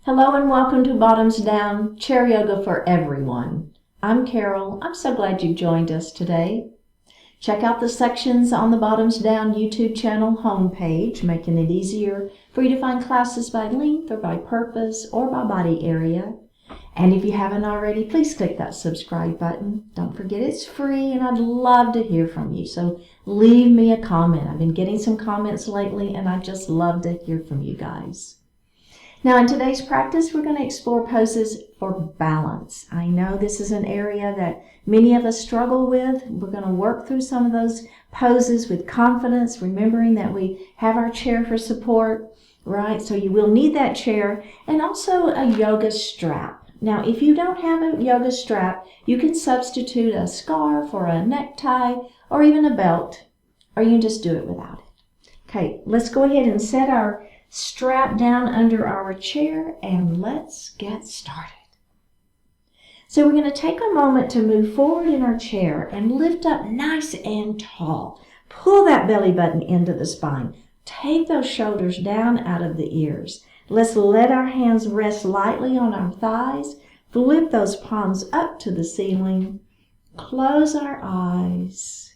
Hello and welcome to Bottoms Down, Chair Yoga for Everyone. I'm Carol. I'm so glad you've joined us today. Check out the sections on the Bottoms Down YouTube channel homepage, making it easier for you to find classes by length or by purpose or by body area. And if you haven't already, please click that subscribe button. Don't forget it's free and I'd love to hear from you. So leave me a comment. I've been getting some comments lately and I'd just love to hear from you guys. Now in today's practice, we're going to explore poses for balance. I know this is an area that many of us struggle with. We're going to work through some of those poses with confidence, remembering that we have our chair for support, right? So you will need that chair and also a yoga strap. Now, if you don't have a yoga strap, you can substitute a scarf or a necktie or even a belt, or you can just do it without it. Okay, let's go ahead and set our strap down under our chair and let's get started. So we're going to take a moment to move forward in our chair and lift up nice and tall. Pull that belly button into the spine. Take those shoulders down out of the ears. Let's let our hands rest lightly on our thighs. Flip those palms up to the ceiling. Close our eyes.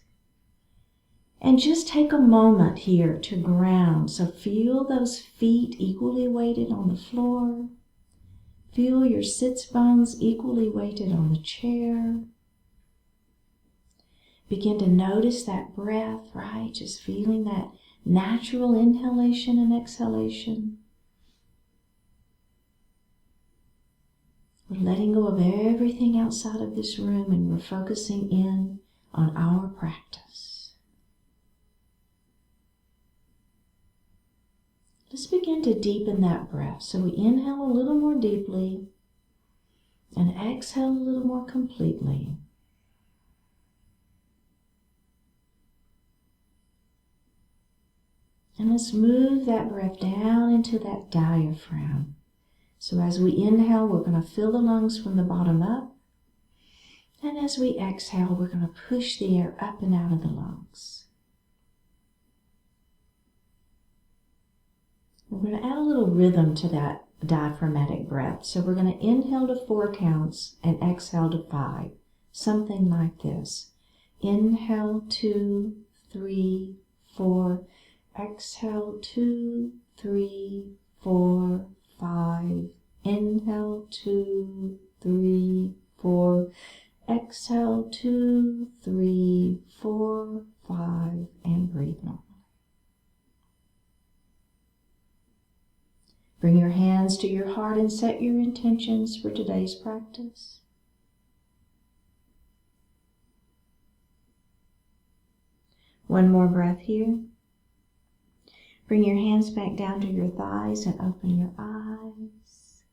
And just take a moment here to ground. So feel those feet equally weighted on the floor. Feel your sits bones equally weighted on the chair. Begin to notice that breath, right? Just feeling that natural inhalation and exhalation. We're letting go of everything outside of this room and we're focusing in on our practice. Let's begin to deepen that breath. So we inhale a little more deeply and exhale a little more completely. And let's move that breath down into that diaphragm. So as we inhale, we're going to fill the lungs from the bottom up. And as we exhale, we're going to push the air up and out of the lungs. We're going to add a little rhythm to that diaphragmatic breath. So we're going to inhale to 4 counts and exhale to 5. Something like this. Inhale 2, 3, 4. Exhale 2, 3, 4, 5. Inhale 2, 3, 4. Exhale 2, 3, 4, 5. And breathe normally. Bring your hands to your heart and set your intentions for today's practice. One more breath here. Bring your hands back down to your thighs and open your eyes.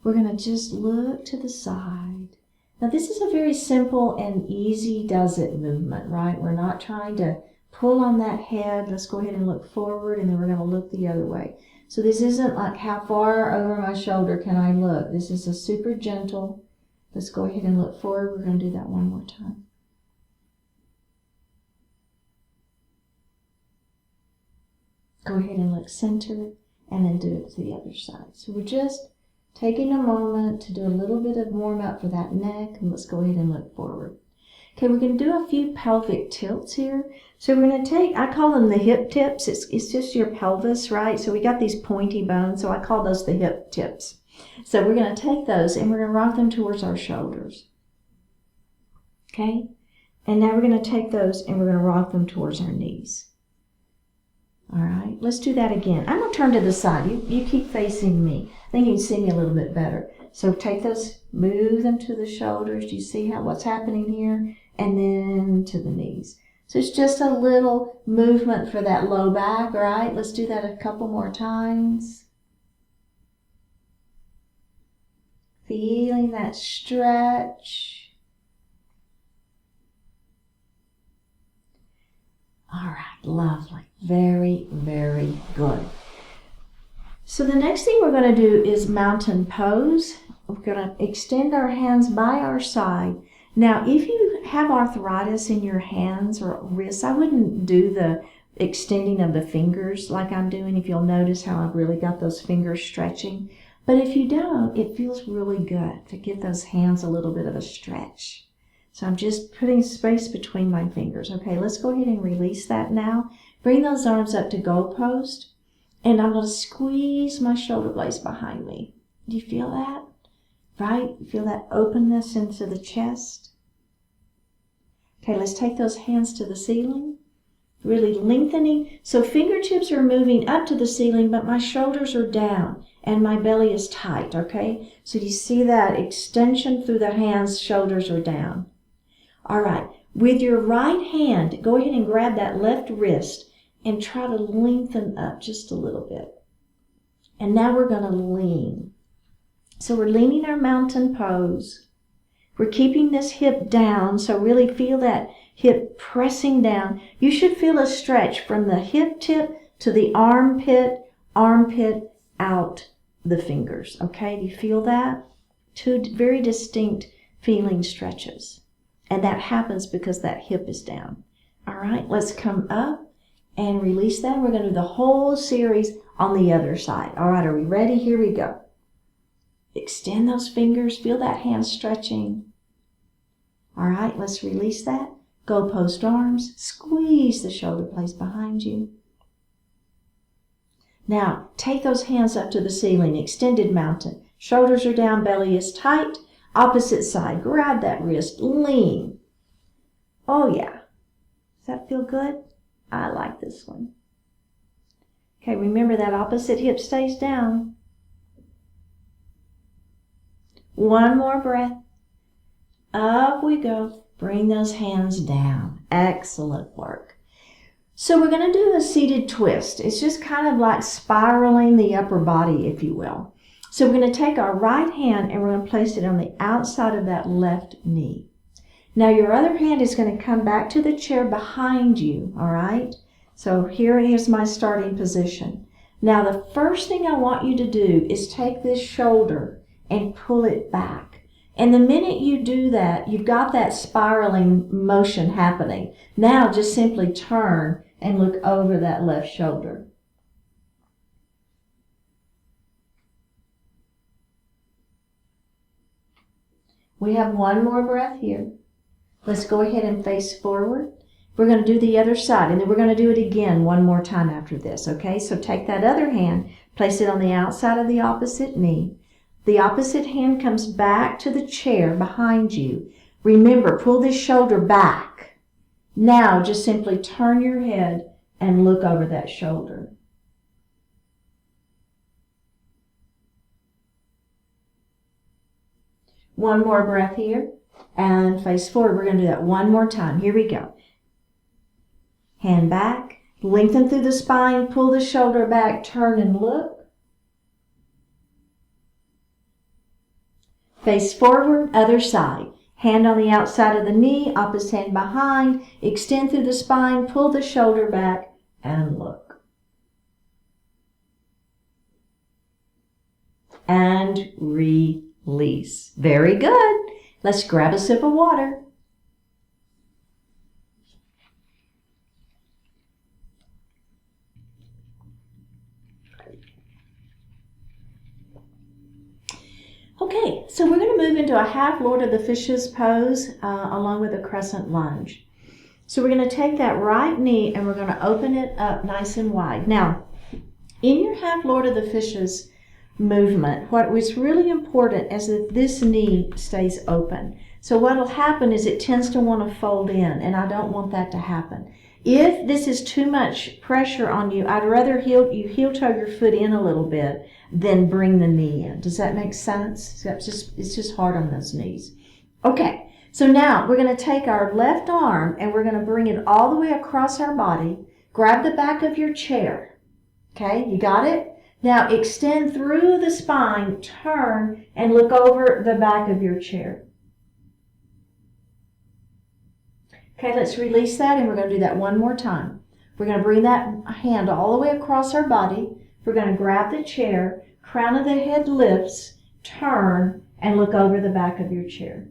We're going to just look to the side. Now this is a very simple and easy does-it movement, right? We're not trying to pull on that head. Let's go ahead and look forward and then we're going to look the other way. So this isn't like how far over my shoulder can I look. This is a super gentle. Let's go ahead and look forward. We're going to do that one more time. Go ahead and look center and then do it to the other side. So we're just taking a moment to do a little bit of warm up for that neck, and let's go ahead and look forward. Okay, we're going to do a few pelvic tilts here. So we're going to take, I call them the hip tips. It's just your pelvis, right? So we got these pointy bones, so I call those the hip tips. So we're going to take those and we're going to rock them towards our shoulders. Okay? And now we're going to take those and we're going to rock them towards our knees. All right, let's do that again. I'm going to turn to the side. You keep facing me. I think you can see me a little bit better. So take those, move them to the shoulders. Do you see what's happening here? And then to the knees. So it's just a little movement for that low back, all right? Let's do that a couple more times. Feeling that stretch. All right, lovely. Very, very good. So the next thing we're going to do is mountain pose. We're going to extend our hands by our side. Now, if you have arthritis in your hands or wrists, I wouldn't do the extending of the fingers like I'm doing. If you'll notice how I've really got those fingers stretching. But if you don't, it feels really good to give those hands a little bit of a stretch. So I'm just putting space between my fingers. Okay, let's go ahead and release that now. Bring those arms up to goal post. And I'm going to squeeze my shoulder blades behind me. Do you feel that? Right? You feel that openness into the chest? Okay, let's take those hands to the ceiling. Really lengthening. So fingertips are moving up to the ceiling, but my shoulders are down and my belly is tight, okay? So you see that extension through the hands, shoulders are down. All right, with your right hand, go ahead and grab that left wrist and try to lengthen up just a little bit. And now we're going to lean. So we're leaning our mountain pose. We're keeping this hip down, so really feel that hip pressing down. You should feel a stretch from the hip tip to the armpit out the fingers, okay? Do you feel that? Two very distinct feeling stretches. And that happens because that hip is down. All right, let's come up and release that. We're going to do the whole series on the other side. All right, are we ready? Here we go. Extend those fingers. Feel that hand stretching. All right, let's release that. Go post arms. Squeeze the shoulder blades behind you. Now, take those hands up to the ceiling. Extended mountain. Shoulders are down, belly is tight. Opposite side. Grab that wrist. Lean. Oh, yeah. Does that feel good? I like this one. Okay, remember that opposite hip stays down. One more breath. Up we go. Bring those hands down. Excellent work. So we're going to do a seated twist. It's just kind of like spiraling the upper body, if you will. So we're going to take our right hand and we're going to place it on the outside of that left knee. Now your other hand is going to come back to the chair behind you, all right? So here is my starting position. Now the first thing I want you to do is take this shoulder and pull it back. And the minute you do that, you've got that spiraling motion happening. Now just simply turn and look over that left shoulder. We have one more breath here. Let's go ahead and face forward. We're going to do the other side, and then we're going to do it again one more time after this, okay? So take that other hand, place it on the outside of the opposite knee. The opposite hand comes back to the chair behind you. Remember, pull this shoulder back. Now, just simply turn your head and look over that shoulder. One more breath here and face forward. We're going to do that one more time. Here we go. Hand back, lengthen through the spine, pull the shoulder back, turn and look. Face forward, other side. Hand on the outside of the knee, opposite hand behind. Extend through the spine, pull the shoulder back, and look. And release. Very good. Let's grab a sip of water. Okay, so we're going to move into a half Lord of the Fishes pose along with a Crescent Lunge. So we're going to take that right knee and we're going to open it up nice and wide. Now, in your half Lord of the Fishes movement, what was really important is that this knee stays open. So what will happen is it tends to want to fold in, and I don't want that to happen. If this is too much pressure on you, I'd rather you heel toe your foot in a little bit than bring the knee in. Does that make sense? It's just hard on those knees. Okay, so now we're going to take our left arm and we're going to bring it all the way across our body. Grab the back of your chair. Okay, you got it? Now extend through the spine, turn, and look over the back of your chair. Okay, let's release that, and we're going to do that one more time. We're going to bring that hand all the way across our body. We're going to grab the chair, crown of the head lifts, turn, and look over the back of your chair.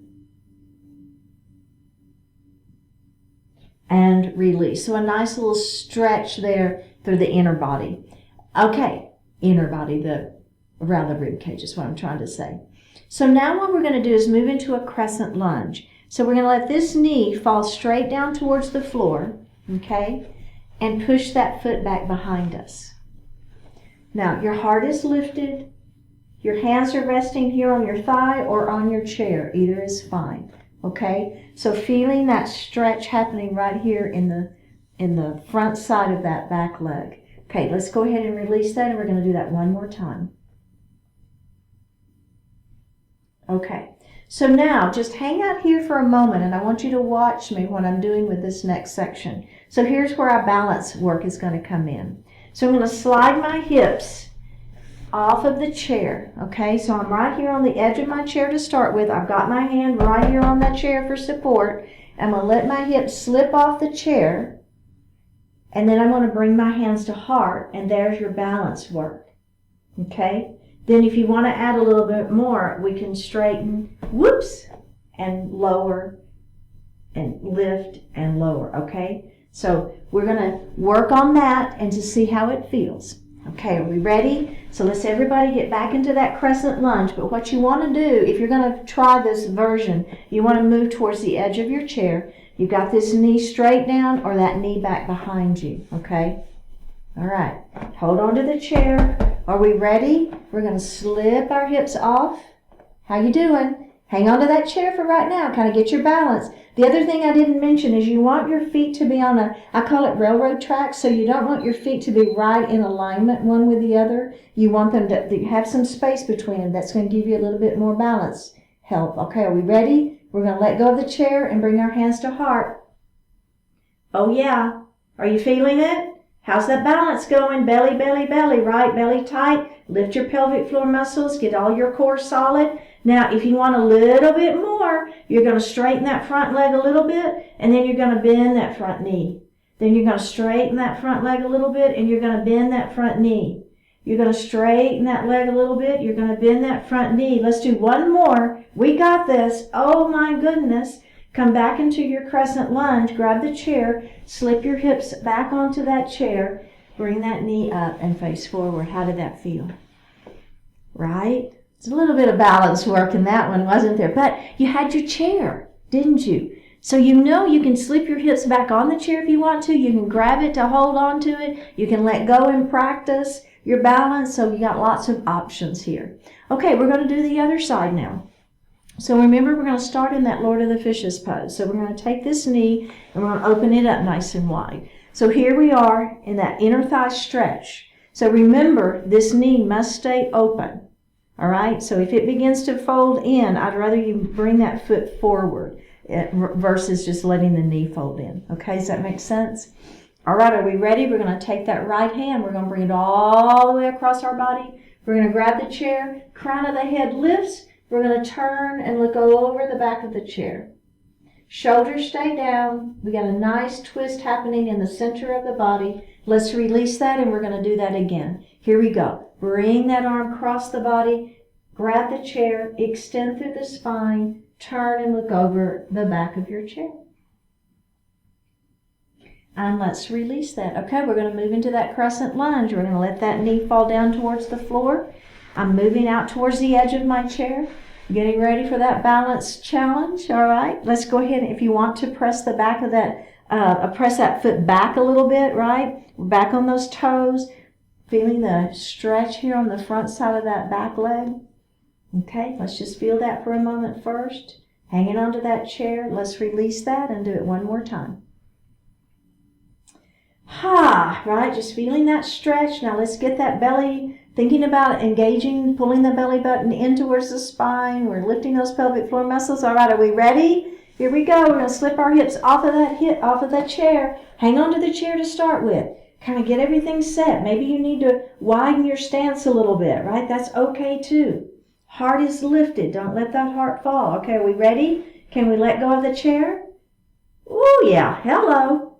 And release. So a nice little stretch there through the inner body. Okay, inner body, the around the rib cage is what I'm trying to say. So now what we're going to do is move into a crescent lunge. So we're going to let this knee fall straight down towards the floor, okay, and push that foot back behind us. Now your heart is lifted. Your hands are resting here on your thigh or on your chair. Either is fine, okay? So feeling that stretch happening right here in the front side of that back leg. Okay, let's go ahead and release that, and we're going to do that one more time. Okay, so now just hang out here for a moment, and I want you to watch me what I'm doing with this next section. So here's where our balance work is going to come in. So I'm going to slide my hips off of the chair, okay? So I'm right here on the edge of my chair to start with. I've got my hand right here on that chair for support. I'm going to let my hips slip off the chair, and then I'm going to bring my hands to heart, and there's your balance work, okay? Then if you want to add a little bit more, we can straighten, whoops, and lower, and lift and lower, okay? So we're going to work on that and to see how it feels. Okay, are we ready? So let's everybody get back into that crescent lunge. But what you want to do, if you're going to try this version, you want to move towards the edge of your chair. You've got this knee straight down or that knee back behind you, okay? All right, hold on to the chair. Are we ready? We're going to slip our hips off. How you doing? Hang on to that chair for right now. Kind of get your balance. The other thing I didn't mention is you want your feet to be on I call it railroad tracks, so you don't want your feet to be right in alignment one with the other. You want them to have some space between them. That's going to give you a little bit more balance help. Okay, are we ready? We're going to let go of the chair and bring our hands to heart. Oh yeah. Are you feeling it? How's that balance going? Belly, belly, belly, right? Belly tight. Lift your pelvic floor muscles. Get all your core solid. Now, if you want a little bit more, you're going to straighten that front leg a little bit, and then you're going to bend that front knee. Then you're going to straighten that front leg a little bit, and you're going to bend that front knee. You're going to straighten that leg a little bit. You're going to bend that front knee. Let's do one more. We got this. Oh, my goodness. Come back into your crescent lunge. Grab the chair. Slip your hips back onto that chair. Bring that knee up and face forward. How did that feel? Right? It's a little bit of balance work in that one, wasn't there? But you had your chair, didn't you? So you know you can slip your hips back on the chair if you want to. You can grab it to hold on to it. You can let go and practice your balance. So you got lots of options here. Okay, we're going to do the other side now. So remember, we're going to start in that Lord of the Fishes pose. So we're going to take this knee and we're going to open it up nice and wide. So here we are in that inner thigh stretch. So remember, this knee must stay open. All right, so if it begins to fold in, I'd rather you bring that foot forward versus just letting the knee fold in. Okay, does that make sense? All right, are we ready? We're going to take that right hand. We're going to bring it all the way across our body. We're going to grab the chair. Crown of the head lifts. We're going to turn and look over the back of the chair. Shoulders stay down. We got a nice twist happening in the center of the body. Let's release that, and we're going to do that again. Here we go. Bring that arm across the body, grab the chair, extend through the spine, turn and look over the back of your chair. And let's release that. Okay, we're going to move into that crescent lunge. We're going to let that knee fall down towards the floor. I'm moving out towards the edge of my chair, getting ready for that balance challenge. All right, let's go ahead. If you want to press the back of that, press that foot back a little bit, right? We're back on those toes. Feeling the stretch here on the front side of that back leg. Okay, let's just feel that for a moment first. Hanging onto that chair. Let's release that and do it one more time. Right, just feeling that stretch. Now let's get that belly, thinking about engaging, pulling the belly button in towards the spine. We're lifting those pelvic floor muscles. All right, are we ready? Here we go. We're going to slip our hips off of that chair. Hang on to the chair to start with. Kind of get everything set. Maybe you need to widen your stance a little bit, right? That's okay too. Heart is lifted. Don't let that heart fall. Okay, are we ready? Can we let go of the chair? Oh yeah, hello.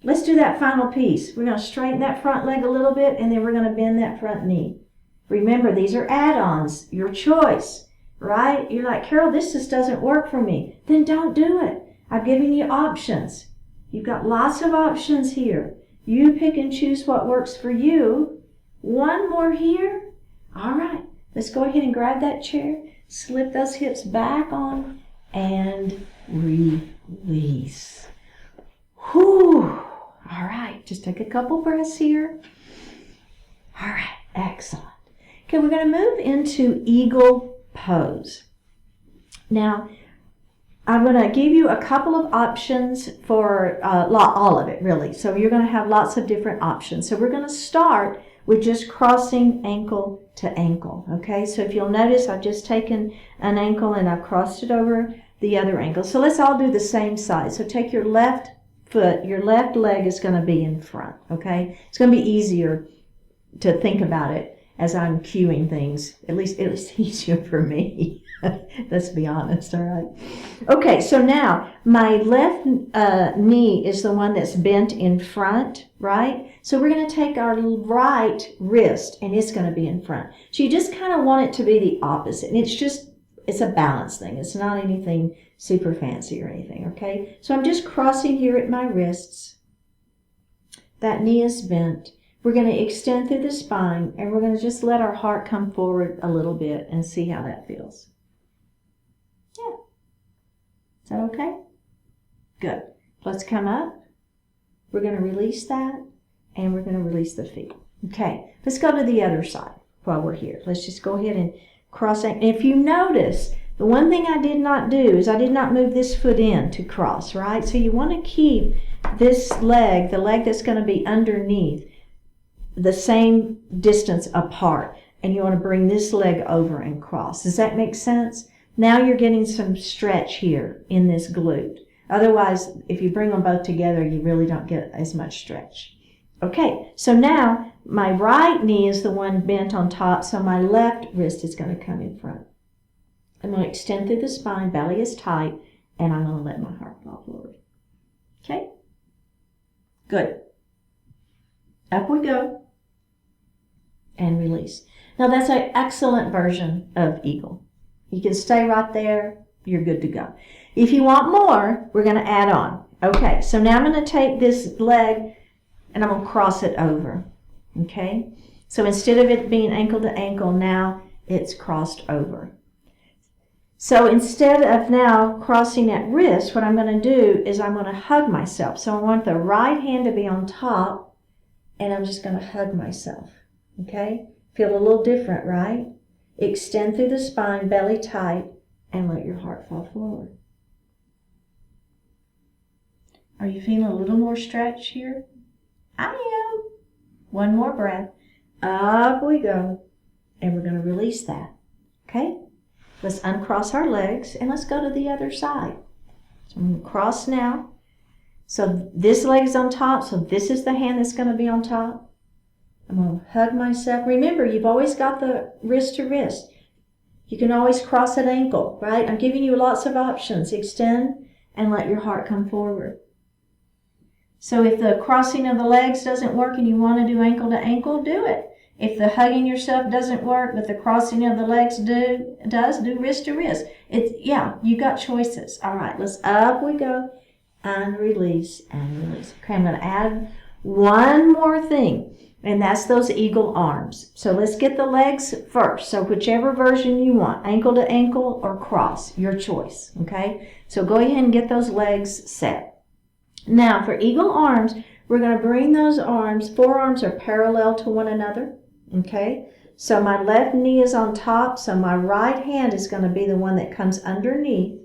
Let's do that final piece. We're going to straighten that front leg a little bit, and then we're going to bend that front knee. Remember, these are add-ons, your choice, right? You're like, Carol, this just doesn't work for me. Then don't do it. I've given you options. You've got lots of options here. You pick and choose what works for you. One more here. All right, let's go ahead and grab that chair, slip those hips back on, and release. Whew. All right, just take a couple breaths here. All right, excellent. Okay, we're going to move into Eagle Pose. Now, I'm going to give you a couple of options for all of it, really. So you're going to have lots of different options. So we're going to start with just crossing ankle to ankle, okay? So if you'll notice, I've just taken an ankle and I've crossed it over the other ankle. So let's all do the same side. So take your left foot, your left leg is going to be in front, okay? It's going to be easier to think about it as I'm cueing things. At least it was easier for me. Let's be honest, all right? Okay, so now my left knee is the one that's bent in front, right? So we're going to take our right wrist and it's going to be in front. So you just kind of want it to be the opposite. And it's a balance thing. It's not anything super fancy or anything, okay? So I'm just crossing here at my wrists. That knee is bent. We're going to extend through the spine and we're going to just let our heart come forward a little bit and see how that feels. Yeah. Is that okay? Good. Let's come up. We're going to release that and we're going to release the feet. Okay. Let's go to the other side while we're here. Let's just go ahead and cross. And if you notice, the one thing I did not do is I did not move this foot in to cross, right? So you want to keep this leg, the leg that's going to be underneath, the same distance apart, and you want to bring this leg over and cross. Does that make sense? Now you're getting some stretch here in this glute. Otherwise, if you bring them both together, you really don't get as much stretch. Okay, so now my right knee is the one bent on top, so my left wrist is going to come in front. I'm going to extend through the spine, belly is tight, and I'm going to let my heart fall forward. Okay? Good. Up we go. And release. Now that's an excellent version of Eagle. You can stay right there. You're good to go. If you want more, we're going to add on. Okay, so now I'm going to take this leg and I'm going to cross it over. Okay, so instead of it being ankle to ankle, now it's crossed over. So instead of now crossing at wrist, what I'm going to do is I'm going to hug myself. So I want the right hand to be on top and I'm just going to hug myself. Okay, feel a little different, right? Extend through the spine, belly tight, and let your heart fall forward. Are you feeling a little more stretch here? I am. One more breath. Up we go. And we're going to release that. Okay? Let's uncross our legs and let's go to the other side. So I'm going to cross now. So this leg is on top, so this is the hand that's going to be on top. I'm going to hug myself. Remember, you've always got the wrist to wrist. You can always cross at ankle, right? I'm giving you lots of options. Extend and let your heart come forward. So if the crossing of the legs doesn't work and you want to do ankle to ankle, do it. If the hugging yourself doesn't work, but the crossing of the legs does, do wrist to wrist. Yeah, you got choices. All right, let's up we go and release and release. Okay, I'm going to add one more thing. And that's those eagle arms. So let's get the legs first. So whichever version you want, ankle to ankle or cross, your choice, okay? So go ahead and get those legs set. Now for eagle arms, we're going to bring those arms, forearms are parallel to one another, okay? So my left knee is on top, so my right hand is going to be the one that comes underneath.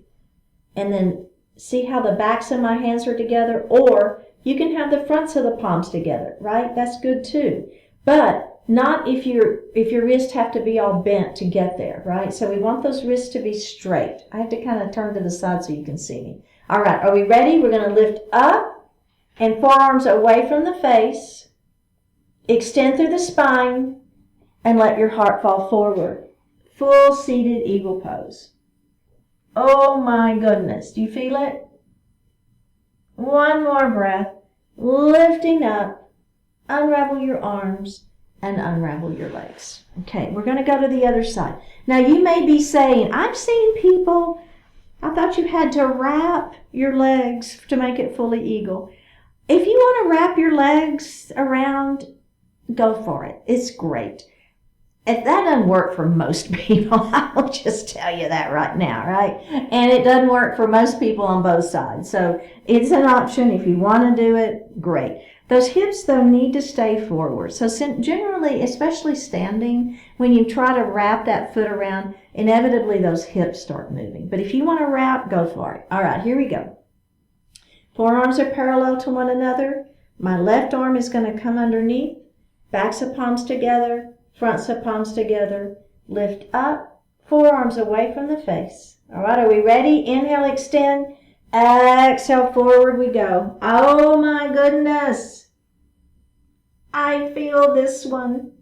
And then see how the backs of my hands are together, or you can have the fronts of the palms together, right? That's good too. But not if your wrists have to be all bent to get there, right? So we want those wrists to be straight. I have to kind of turn to the side so you can see me. All right, are we ready? We're going to lift up and forearms away from the face. Extend through the spine and let your heart fall forward. Full seated eagle pose. Oh my goodness. Do you feel it? One more breath, lifting up, unravel your arms and unravel your legs. Okay, we're going to go to the other side. Now you may be saying, I've seen people, I thought you had to wrap your legs to make it fully eagle. If you want to wrap your legs around, go for it. It's great. If that doesn't work for most people, I'll just tell you that right now, right? And it doesn't work for most people on both sides. So it's an option. If you want to do it, great. Those hips, though, need to stay forward. So generally, especially standing, when you try to wrap that foot around, inevitably those hips start moving. But if you want to wrap, go for it. All right, here we go. Forearms are parallel to one another. My left arm is going to come underneath. Backs of palms together. Fronts of palms together. Lift up. Forearms away from the face. All right, are we ready? Inhale, extend. Exhale, forward we go. Oh my goodness. I feel this one.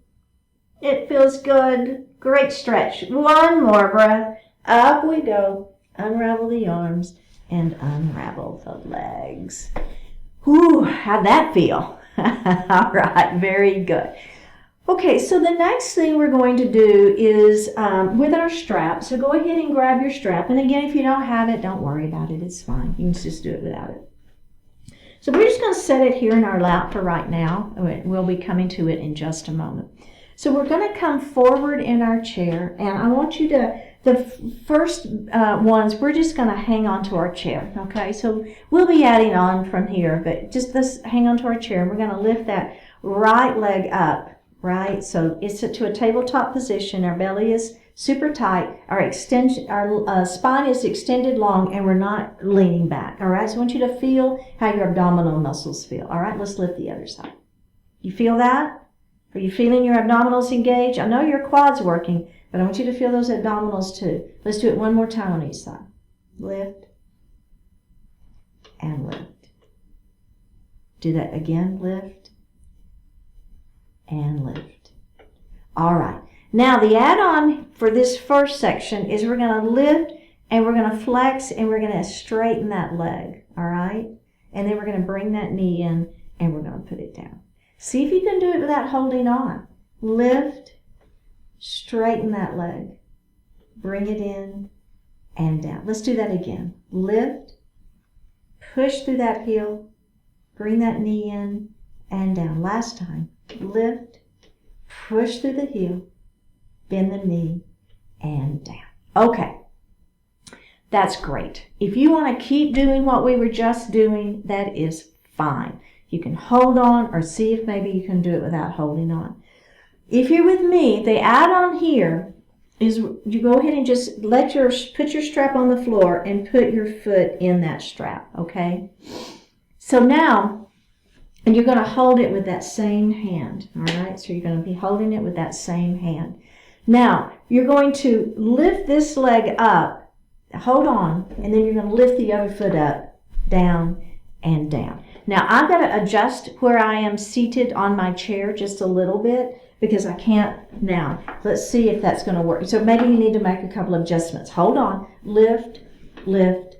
It feels good. Great stretch. One more breath. Up we go. Unravel the arms and unravel the legs. Whew, how'd that feel? All right, very good. Okay, so the next thing we're going to do is with our strap. So go ahead and grab your strap. And again, if you don't have it, don't worry about it. It's fine. You can just do it without it. So we're just going to set it here in our lap for right now. We'll be coming to it in just a moment. So we're going to come forward in our chair. And I want you to, the first ones, we're just going to hang on to our chair. Okay, so we'll be adding on from here. But just let's hang on to our chair. And we're going to lift that right leg up. Right, so it's to a tabletop position. Our belly is super tight. Our spine is extended long, and we're not leaning back. All right, so I want you to feel how your abdominal muscles feel. All right, let's lift the other side. You feel that? Are you feeling your abdominals engaged? I know your quad's working, but I want you to feel those abdominals too. Let's do it one more time on each side. Lift and lift. Do that again. Lift and lift. All right. Now the add-on for this first section is we're going to lift and we're going to flex and we're going to straighten that leg. All right. And then we're going to bring that knee in and we're going to put it down. See if you can do it without holding on. Lift, straighten that leg, bring it in and down. Let's do that again. Lift, push through that heel, bring that knee in and down. Last time. Lift, push through the heel, bend the knee, and down. Okay, that's great. If you want to keep doing what we were just doing, that is fine. You can hold on or see if maybe you can do it without holding on. If you're with me, the add-on here is you go ahead and just put your strap on the floor and put your foot in that strap, okay? So now, and you're going to hold it with that same hand, all right? So you're going to be holding it with that same hand. Now, you're going to lift this leg up, hold on, and then you're going to lift the other foot up, down, and down. Now, I've got to adjust where I am seated on my chair just a little bit because I can't now. Let's see if that's going to work. So maybe you need to make a couple of adjustments. Hold on. Lift, lift,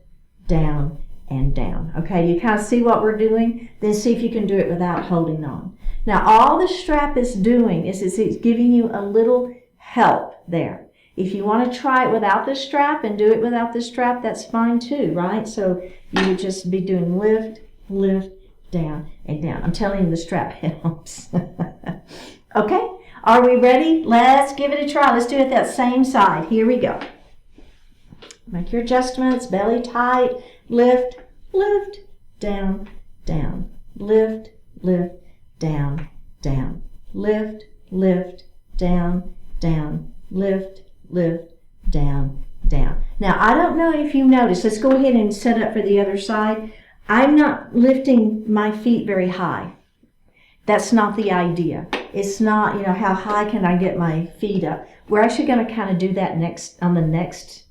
down, and down. Okay, you kind of see what we're doing? Then see if you can do it without holding on. Now, all the strap is doing is it's giving you a little help there. If you want to try it without the strap and do it without the strap, that's fine too, right? So you would just be doing lift, lift, down, and down. I'm telling you, the strap helps. Okay, are we ready? Let's give it a try. Let's do it that same side. Here we go. Make your adjustments, belly tight, lift, lift, down, down, lift, lift, down, down, lift, lift, down, down, lift, lift, down, down. Now, I don't know if you noticed. Let's go ahead and set up for the other side. I'm not lifting my feet very high. That's not the idea. It's not, how high can I get my feet up? We're actually going to kind of do that on the next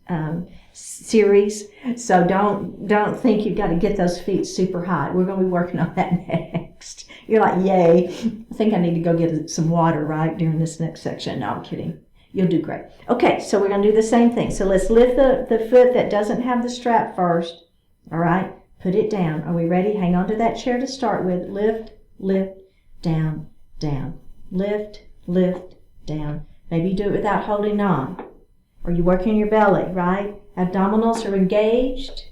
series. So don't think you've got to get those feet super high. We're going to be working on that next. You're like, yay. I think I need to go get some water, right, during this next section. No, I'm kidding. You'll do great. Okay, so we're going to do the same thing. So let's lift the foot that doesn't have the strap first. All right, put it down. Are we ready? Hang on to that chair to start with. Lift, lift, down, down. Lift, lift, down. Maybe you do it without holding on. Or you work in your belly, right? Abdominals are engaged.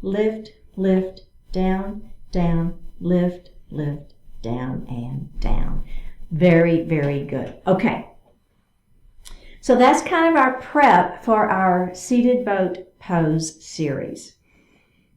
Lift, lift, down, down, lift, lift, down, and down. Very, very good. Okay. So that's kind of our prep for our seated boat pose series.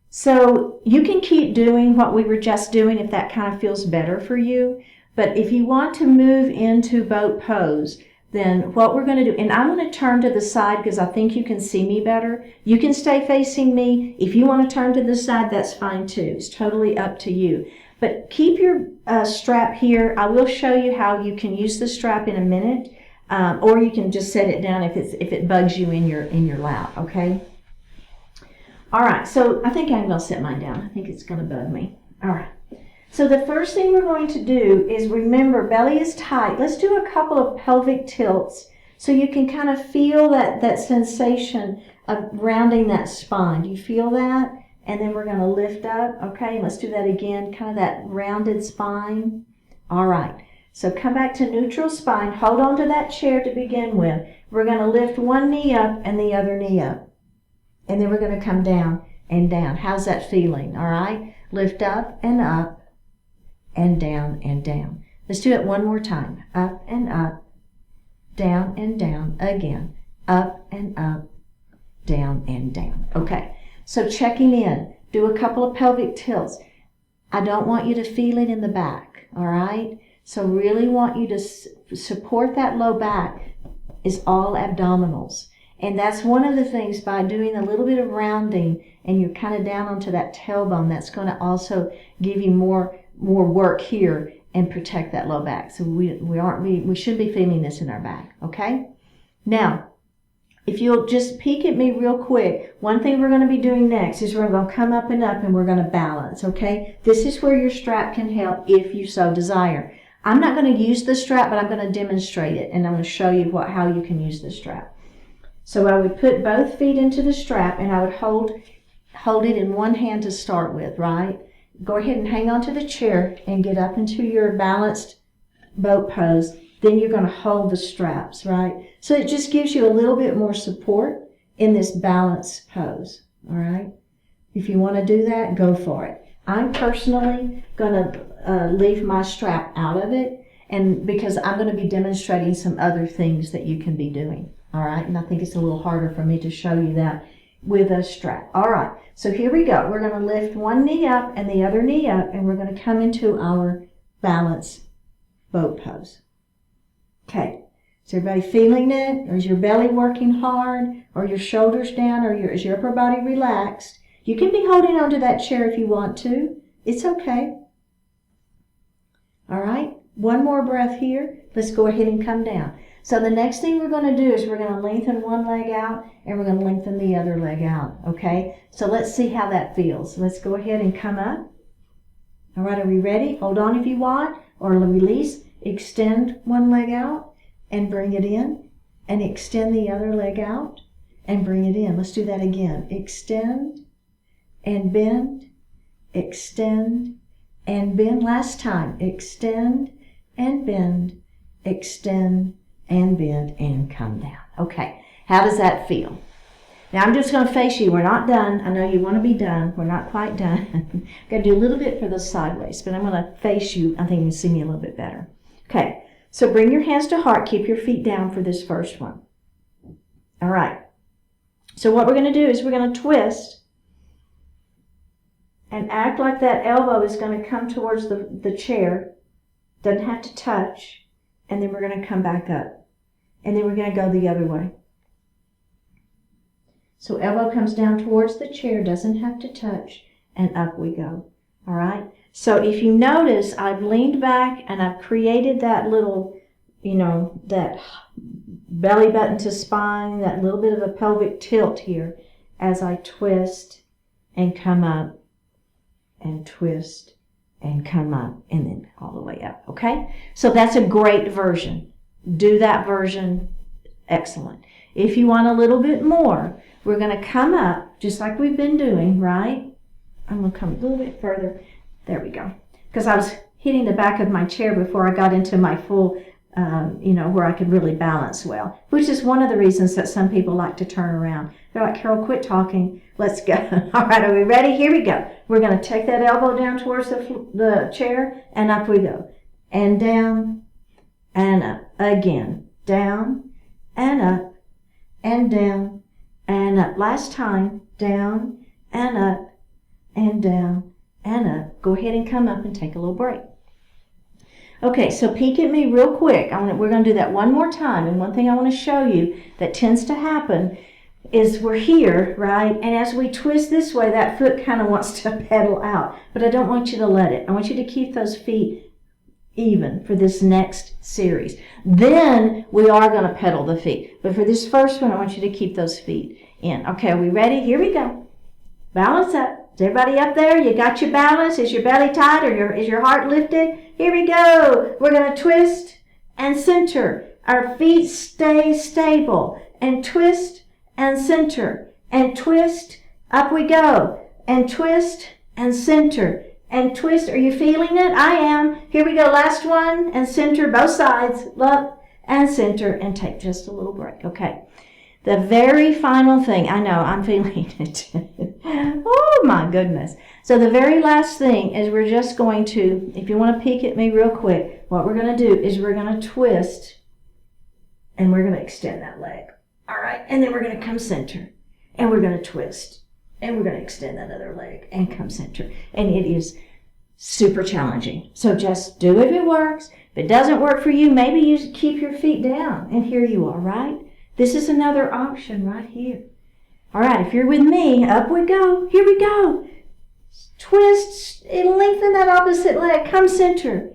So you can keep doing what we were just doing if that kind of feels better for you. But if you want to move into boat pose, then what we're going to do, and I'm going to turn to the side because I think you can see me better. You can stay facing me. If you want to turn to the side, that's fine too. It's totally up to you. But keep your strap here. I will show you how you can use the strap in a minute, or you can just set it down if it bugs you in your lap. Okay. All right. So I think I'm going to set mine down. I think it's going to bug me. All right. So the first thing we're going to do is remember belly is tight. Let's do a couple of pelvic tilts so you can kind of feel that sensation of rounding that spine. Do you feel that? And then we're going to lift up. Okay, let's do that again. Kind of that rounded spine. All right. So come back to neutral spine. Hold on to that chair to begin with. We're going to lift one knee up and the other knee up. And then we're going to come down and down. How's that feeling? All right. Lift up and up. And down and down. Let's do it one more time. Up and up, down and down again. Up and up, down and down. Okay, so checking in. Do a couple of pelvic tilts. I don't want you to feel it in the back, all right? So really want you to support that low back. Is all abdominals. And that's one of the things by doing a little bit of rounding and you're kind of down onto that tailbone, that's going to also give you more work here and protect that low back. So we should be feeling this in our back, okay? Now, if you'll just peek at me real quick, one thing we're going to be doing next is we're going to come up and up and we're going to balance, okay? This is where your strap can help if you so desire. I'm not going to use the strap, but I'm going to demonstrate it and I'm going to show you how you can use the strap. So I would put both feet into the strap and I would hold it in one hand to start with, right? Go ahead and hang on to the chair and get up into your balanced boat pose. Then you're going to hold the straps, right? So it just gives you a little bit more support in this balanced pose, all right? If you want to do that, go for it. I'm personally going to leave my strap out of it, and because I'm going to be demonstrating some other things that you can be doing, all right? And I think it's a little harder for me to show you that with a strap. All right, so here we go. We're going to lift one knee up and the other knee up, and we're going to come into our balance boat pose. Okay, is everybody feeling it? Or is your belly working hard? Or your shoulders down? Or is your upper body relaxed? You can be holding onto that chair if you want to. It's okay. All right, one more breath here. Let's go ahead and come down. So the next thing we're going to do is we're going to lengthen one leg out and we're going to lengthen the other leg out, okay? So let's see how that feels. Let's go ahead and come up. All right, are we ready? Hold on if you want, or release. Extend one leg out and bring it in, and extend the other leg out and bring it in. Let's do that again. Extend and bend, extend and bend. Last time, extend and bend, extend and bend and come down. Okay, how does that feel? Now I'm just going to face you. We're not done. I know you want to be done. We're not quite done. Got to do a little bit for the sideways, but I'm going to face you. I think you can see me a little bit better. Okay, so bring your hands to heart. Keep your feet down for this first one. All right. So what we're going to do is we're going to twist and act like that elbow is going to come towards the chair. Doesn't have to touch. And then we're going to come back up. And then we're going to go the other way. So elbow comes down towards the chair, doesn't have to touch, and up we go. All right? So if you notice, I've leaned back and I've created that little, that belly button to spine, that little bit of a pelvic tilt here as I twist and come up and twist and come up and then all the way up, okay? So that's a great version. Do that version. Excellent. If you want a little bit more, we're going to come up just like we've been doing, right? I'm going to come a little bit further. There we go. Because I was hitting the back of my chair before I got into my full, where I could really balance well, which is one of the reasons that some people like to turn around. They're like, Carol, quit talking. Let's go. All right, are we ready? Here we go. We're going to take that elbow down towards the chair, and up we go. And down, and up. Again. Down, and up, and down, and up. Last time, down, and up, and down, and up. Go ahead and come up and take a little break. Okay, so peek at me real quick. We're going to do that one more time. And one thing I want to show you that tends to happen is we're here, right? And as we twist this way, that foot kind of wants to pedal out. But I don't want you to let it. I want you to keep those feet even for this next series. Then we are going to pedal the feet. But for this first one, I want you to keep those feet in. Okay, are we ready? Here we go. Balance up. Is everybody up there? You got your balance? Is your belly tight or is your heart lifted? Here we go. We're going to twist and center. Our feet stay stable. And twist and center. And twist. Up we go. And twist and center. And twist. Are you feeling it? I am. Here we go. Last one. And center both sides. Up and center. And take just a little break. Okay. The very final thing, I know, I'm feeling it. Oh my goodness. So the very last thing is we're just going to, if you want to peek at me real quick, what we're going to do is we're going to twist and we're going to extend that leg. All right. And then we're going to come center and we're going to twist and we're going to extend that other leg and come center. And it is super challenging. So just do it if it works. If it doesn't work for you, maybe you keep your feet down and here you are, right? This is another option right here. All right, if you're with me, up we go. Here we go. Twist and lengthen that opposite leg. Come center.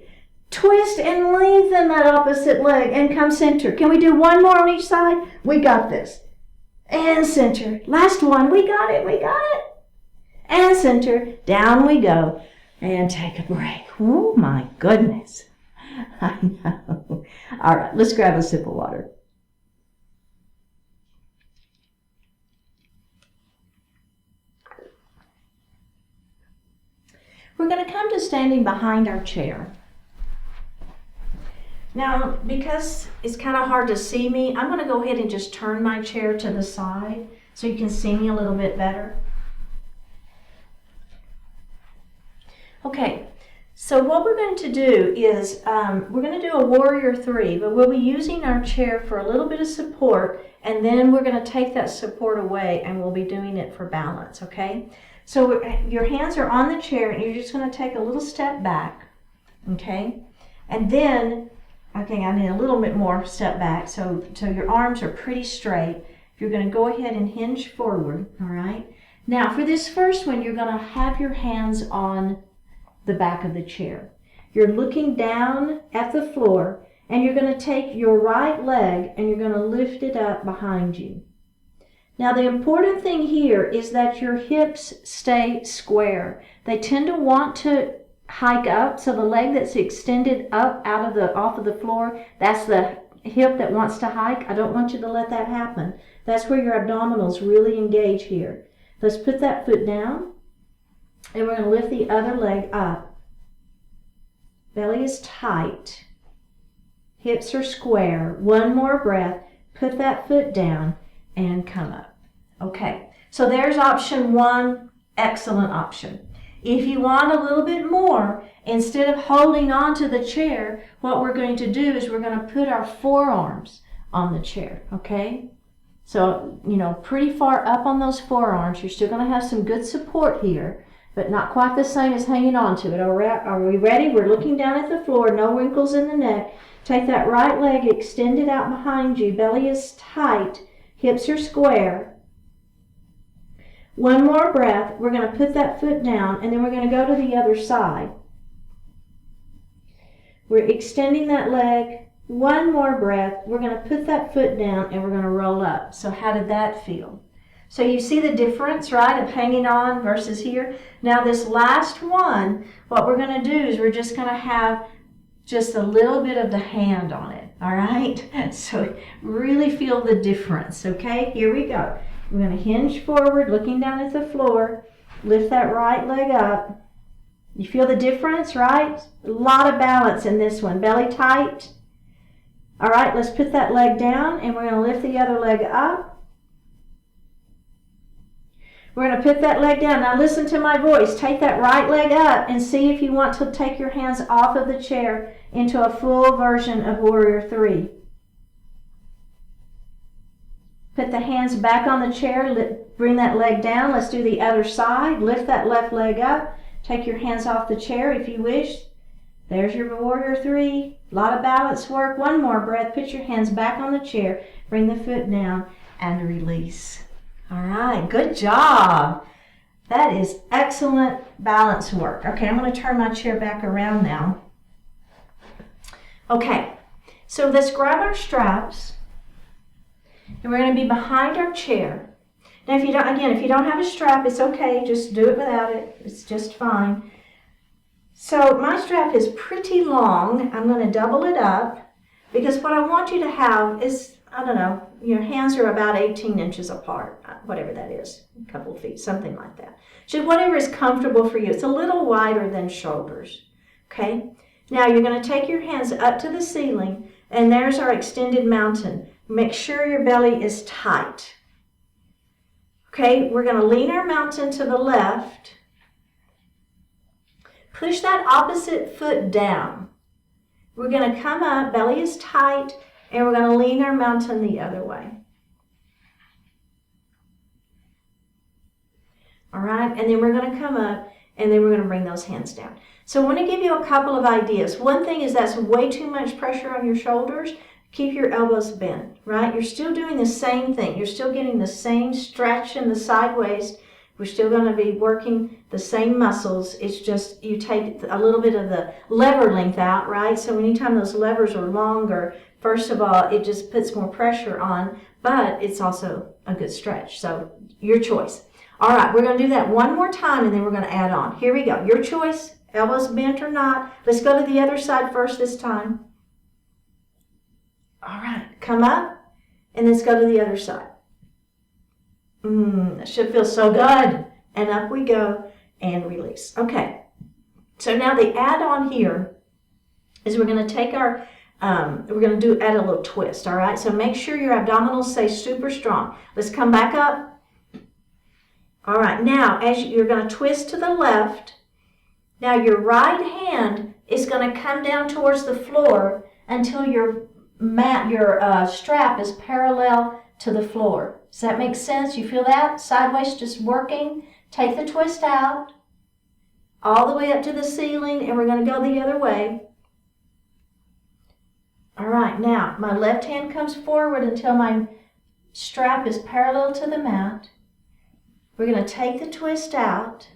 Twist and lengthen that opposite leg and come center. Can we do one more on each side? We got this. And center. Last one. We got it. We got it. And center. Down we go. And take a break. Oh, my goodness. I know. All right, let's grab a sip of water. We're going to come to standing behind our chair. Now, because it's kind of hard to see me, I'm going to go ahead and just turn my chair to the side so you can see me a little bit better. Okay, so what we're going to do is we're going to do a warrior 3, but we'll be using our chair for a little bit of support, and then we're going to take that support away and we'll be doing it for balance, okay? So your hands are on the chair and you're just going to take a little step back, okay? And then, okay, I need a little bit more step back so your arms are pretty straight. You're going to go ahead and hinge forward, all right? Now for this first one, you're going to have your hands on the back of the chair. You're looking down at the floor and you're going to take your right leg and you're going to lift it up behind you. Now the important thing here is that your hips stay square. They tend to want to hike up, so the leg that's extended up off of the floor, that's the hip that wants to hike. I don't want you to let that happen. That's where your abdominals really engage here. Let's put that foot down and we're going to lift the other leg up. Belly is tight. Hips are square. One more breath. Put that foot down and come up. Okay, so there's option 1, excellent option. If you want a little bit more, instead of holding on to the chair, what we're going to do is we're going to put our forearms on the chair, okay? So, pretty far up on those forearms. You're still going to have some good support here, but not quite the same as hanging on to it. All right, are we ready? We're looking down at the floor, no wrinkles in the neck. Take that right leg, extend it out behind you. Belly is tight. Hips are square. One more breath. We're going to put that foot down and then we're going to go to the other side. We're extending that leg. One more breath. We're going to put that foot down and we're going to roll up. So how did that feel? So you see the difference, right, of hanging on versus here? Now this last one, what we're going to do is we're just going to have just a little bit of the hand on it, all right? So really feel the difference, okay? Here we go. We're going to hinge forward, looking down at the floor. Lift that right leg up. You feel the difference, right? A lot of balance in this one. Belly tight. All right, let's put that leg down, and we're going to lift the other leg up. We're going to put that leg down. Now listen to my voice. Take that right leg up and see if you want to take your hands off of the chair into a full version of Warrior 3. Put the hands back on the chair, bring that leg down. Let's do the other side. Lift that left leg up. Take your hands off the chair if you wish. There's your warrior three. A lot of balance work. One more breath. Put your hands back on the chair. Bring the foot down and release. All right, good job. That is excellent balance work. Okay, I'm going to turn my chair back around now. Okay, so let's grab our straps. And we're going to be behind our chair. Now, if you don't have a strap, it's okay. Just do it without it. It's just fine. So my strap is pretty long. I'm going to double it up because what I want you to have is, I don't know, your hands are about 18 inches apart, whatever that is, a couple of feet, something like that. So whatever is comfortable for you. It's a little wider than shoulders. Okay? Now you're going to take your hands up to the ceiling, and there's our extended mountain. Make sure your belly is tight. Okay, we're going to lean our mountain to the left. Push that opposite foot down. We're going to come up, belly is tight, and we're going to lean our mountain the other way. All right, and then we're going to come up, and then we're going to bring those hands down. So I want to give you a couple of ideas. One thing is that's way too much pressure on your shoulders. Keep your elbows bent, right? You're still doing the same thing. You're still getting the same stretch in the side waist. We're still going to be working the same muscles. It's just you take a little bit of the lever length out, right? So anytime those levers are longer, first of all, it just puts more pressure on, but it's also a good stretch. So your choice. All right, we're going to do that one more time, and then we're going to add on. Here we go. Your choice, elbows bent or not. Let's go to the other side first this time. All right, come up, and let's go to the other side. That should feel so good. And up we go, and release. Okay, so now the add-on here is we're going to take our, add a little twist, all right? So make sure your abdominals stay super strong. Let's come back up. All right, now as you're going to twist to the left, now your right hand is going to come down towards the floor until your strap is parallel to the floor. Does that make sense? You feel that? Sideways just working. Take the twist out all the way up to the ceiling, and we're going to go the other way. All right, now my left hand comes forward until my strap is parallel to the mat. We're going to take the twist out.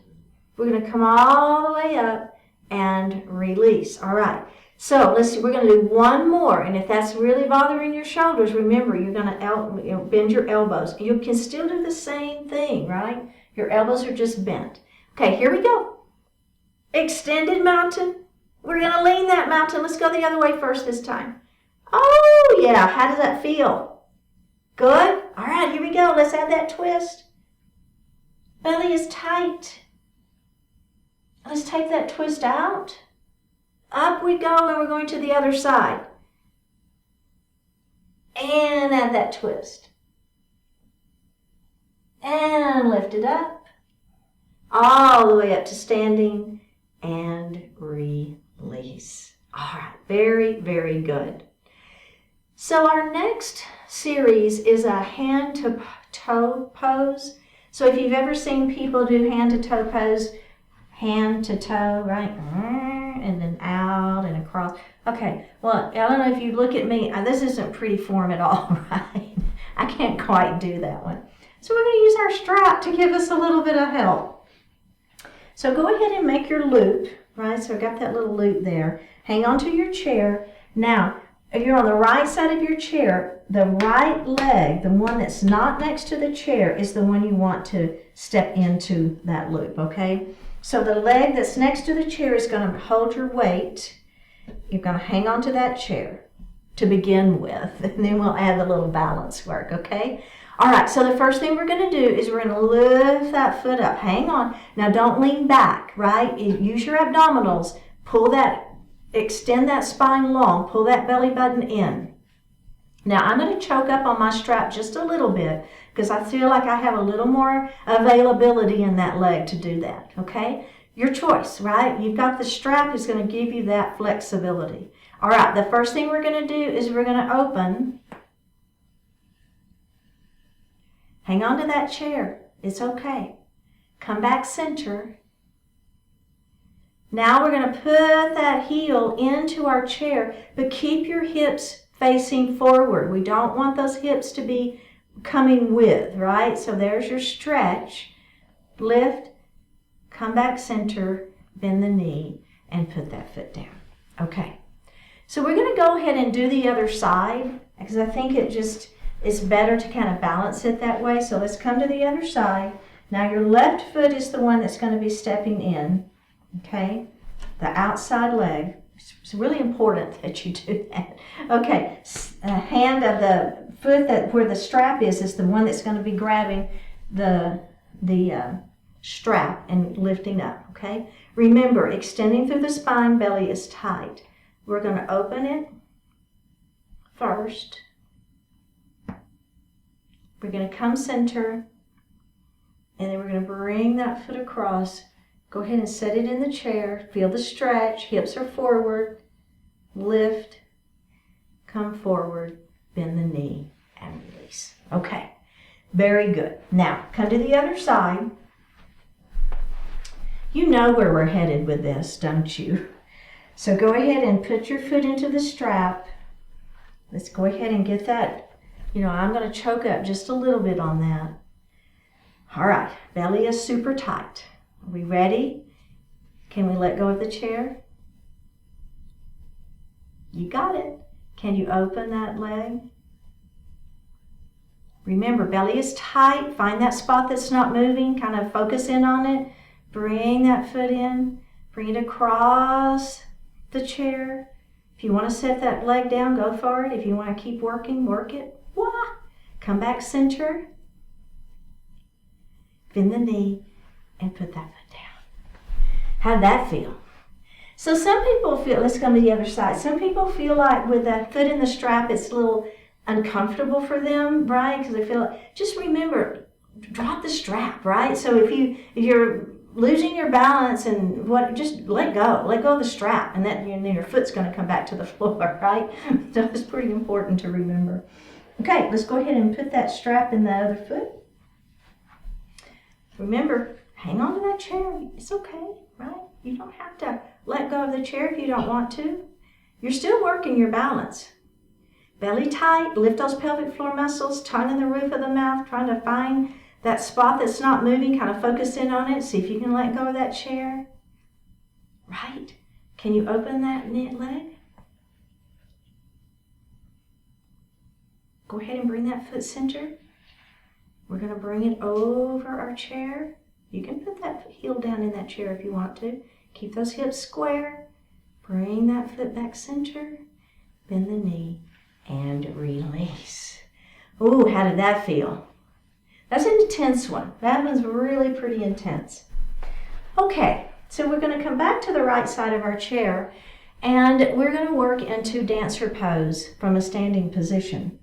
We're going to come all the way up and release. All right. So we're going to do one more, and if that's really bothering your shoulders, remember you're going to bend your elbows. You can still do the same thing, right? Your elbows are just bent. Okay, here we go. Extended mountain. We're going to lean that mountain. Let's go the other way first this time. Oh, yeah. How does that feel? Good? All right, here we go. Let's add that twist. Belly is tight. Let's take that twist out. Up we go, and we're going to the other side. And add that twist. And lift it up. All the way up to standing. And release. All right, very, very good. So our next series is a hand-to-toe pose. So if you've ever seen people do hand-to-toe pose, hand to toe, right? And then out and across. Okay, well, I don't know if you look at me. This isn't pretty form at all, right? I can't quite do that one. So we're going to use our strap to give us a little bit of help. So go ahead and make your loop, right? So I got that little loop there. Hang on to your chair. Now, if you're on the right side of your chair, the right leg, the one that's not next to the chair, is the one you want to step into that loop, okay? So the leg that's next to the chair is going to hold your weight. You're going to hang on to that chair to begin with, and then we'll add the little balance work, okay? All right, so the first thing we're going to do is we're going to lift that foot up. Hang on. Now don't lean back, right? Use your abdominals. Pull that, extend that spine long. Pull that belly button in. Now I'm going to choke up on my strap just a little bit because I feel like I have a little more availability in that leg to do that, okay? Your choice, right? You've got the strap is going to give you that flexibility. All right, the first thing we're going to do is we're going to open Hang on to that chair. It's okay. Come back center. Now we're going to put that heel into our chair, but keep your hips facing forward. We don't want those hips to be coming with, right? So there's your stretch. Lift, come back center, bend the knee, and put that foot down. Okay. So we're going to go ahead and do the other side because I think it's better to kind of balance it that way. So let's come to the other side. Now your left foot is the one that's going to be stepping in, okay? The outside leg. It's really important that you do that. Okay, hand of the foot where the strap is the one that's going to be grabbing the strap and lifting up, okay? Remember, extending through the spine, belly is tight. We're going to open it first. We're going to come center, and then we're going to bring that foot across. Go ahead and set it in the chair. Feel the stretch. Hips are forward. Lift. Come forward. Bend the knee and release. Okay. Very good. Now, come to the other side. You know where we're headed with this, don't you? So go ahead and put your foot into the strap. Let's go ahead and get that. I'm going to choke up just a little bit on that. All right. Belly is super tight. Are we ready? Can we let go of the chair? You got it. Can you open that leg? Remember, belly is tight. Find that spot that's not moving. Kind of focus in on it. Bring that foot in. Bring it across the chair. If you want to set that leg down, go for it. If you want to keep working, work it. Wah! Come back center. Bend the knee and put that foot down. How'd that feel? So some people feel, let's come to the other side. Some people feel like with that foot in the strap, it's a little uncomfortable for them, right? Because they feel like, just remember, drop the strap, right? So if you're losing your balance and just let go of the strap, and then your foot's going to come back to the floor, right? So it's pretty important to remember. Okay, let's go ahead and put that strap in the other foot. Remember, hang on to that chair. It's okay, right? You don't have to let go of the chair if you don't want to. You're still working your balance. Belly tight, lift those pelvic floor muscles, tongue in the roof of the mouth, trying to find that spot that's not moving, kind of focus in on it. See if you can let go of that chair. Right? Can you open that leg? Go ahead and bring that foot center. We're going to bring it over our chair. You can put that heel down in that chair if you want to. Keep those hips square. Bring that foot back center. Bend the knee and release. Ooh, how did that feel? That's an intense one. That one's really pretty intense. Okay, so we're going to come back to the right side of our chair, and we're going to work into dancer pose from a standing position.